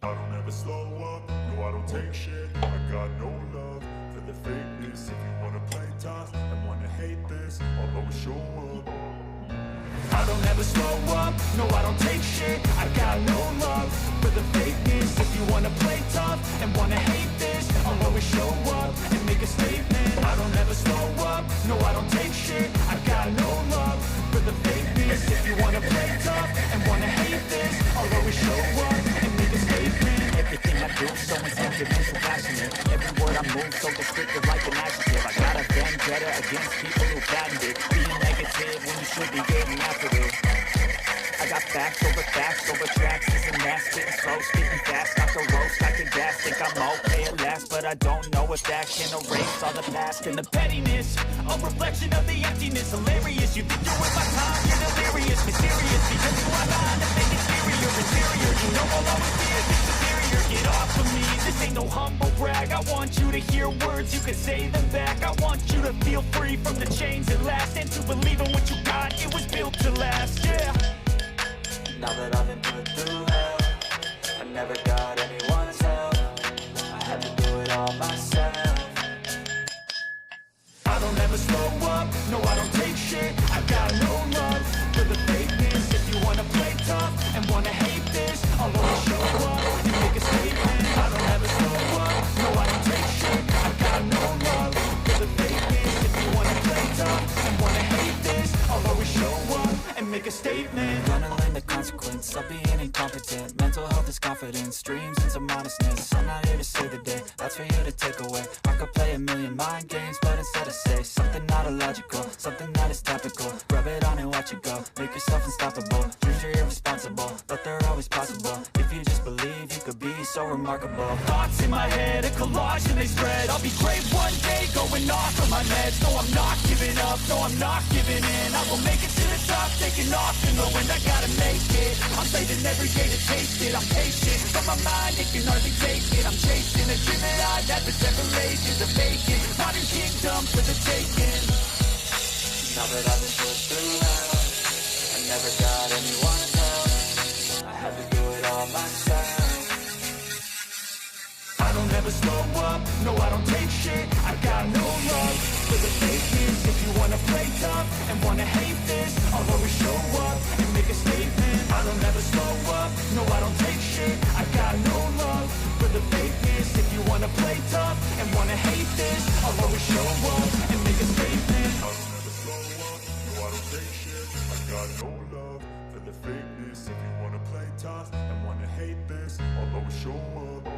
I don't ever slow up, no I don't take shit. I got no love for the fakeness. If you wanna play tough and wanna hate this, I'll always show up. I don't ever slow up, no I don't take shit. I got no love for the fakeness. If you wanna play tough and wanna hate this, I'll always show up and make a statement. I don't ever slow up, no I don't take shit. I got no love for the fakeness. If you wanna play tough and wanna hate this, I'll always show up and make a statement. Everything I do, so intensive and so passionate. Every word I move, so descriptive like an adjective. I got a vendetta against people who patented being negative when you should be getting after it. I got facts over tracks. Isn't that spitting slow, spitting fast? Not the roast, I can gas. Think I'm okay at last, but I don't know if that can erase all the past. And the pettiness, a reflection of the emptiness. Hilarious, you think you're with my time, you're delirious. Mysterious, because you are behind the fake exterior. Interior, you know I'll always be a bit superior. Get off of me, this ain't no humble brag. I want you to hear words, you can say them back. I want you to feel free from the chains that last, and to believe in what you got, it was built to last, yeah. Now that I've been put through hell, I never got anyone's help. I had to do it all myself. I don't ever slow up, no I don't take shit. I got no love for the fakeness. If you wanna play tough and wanna hate this, I'll always show up and make a statement. I don't ever slow up, no I don't take shit. I got no love for the fakeness. If you wanna play tough and wanna hate this, I'll always show up and make a statement. Gonna learn the consequence of being incompetent. Mental health is confidence, dreams and some honestness. I'm not here to save the day, that's for you to take away. I could play a million mind games, but instead I say something not illogical, something that is topical. Rub it on and watch it go, make yourself unstoppable. Dreams are irresponsible, but they're always possible. If you just believe, you could be so remarkable. Thoughts in my head, a collage and they spread. I'll be great one day, going off on my meds. No, I'm not giving up, no, I'm not giving in. I will make it to the top, taking off in the wind. I gotta make it, I'm saving every day to taste it. I'm patient, but my mind, it can hardly take it. I'm chasing a dream that I've had for several ages. A vacant, modern kingdom for the taking. Now that I've been put through hell, I never got anyone's help. I had to do it all myself. I don't ever slow up, no I don't take shit. I got no love for the fakeness. If you wanna play tough and wanna hate this, I'll always show up and make a statement. I don't ever slow up, no I don't take shit. I got no love tough and wanna hate this, I'll always show up and make a statement. I don't ever slow up, no I don't take shit. I got no love for the fakeness. If you wanna play tough and wanna hate this, I'll always show up.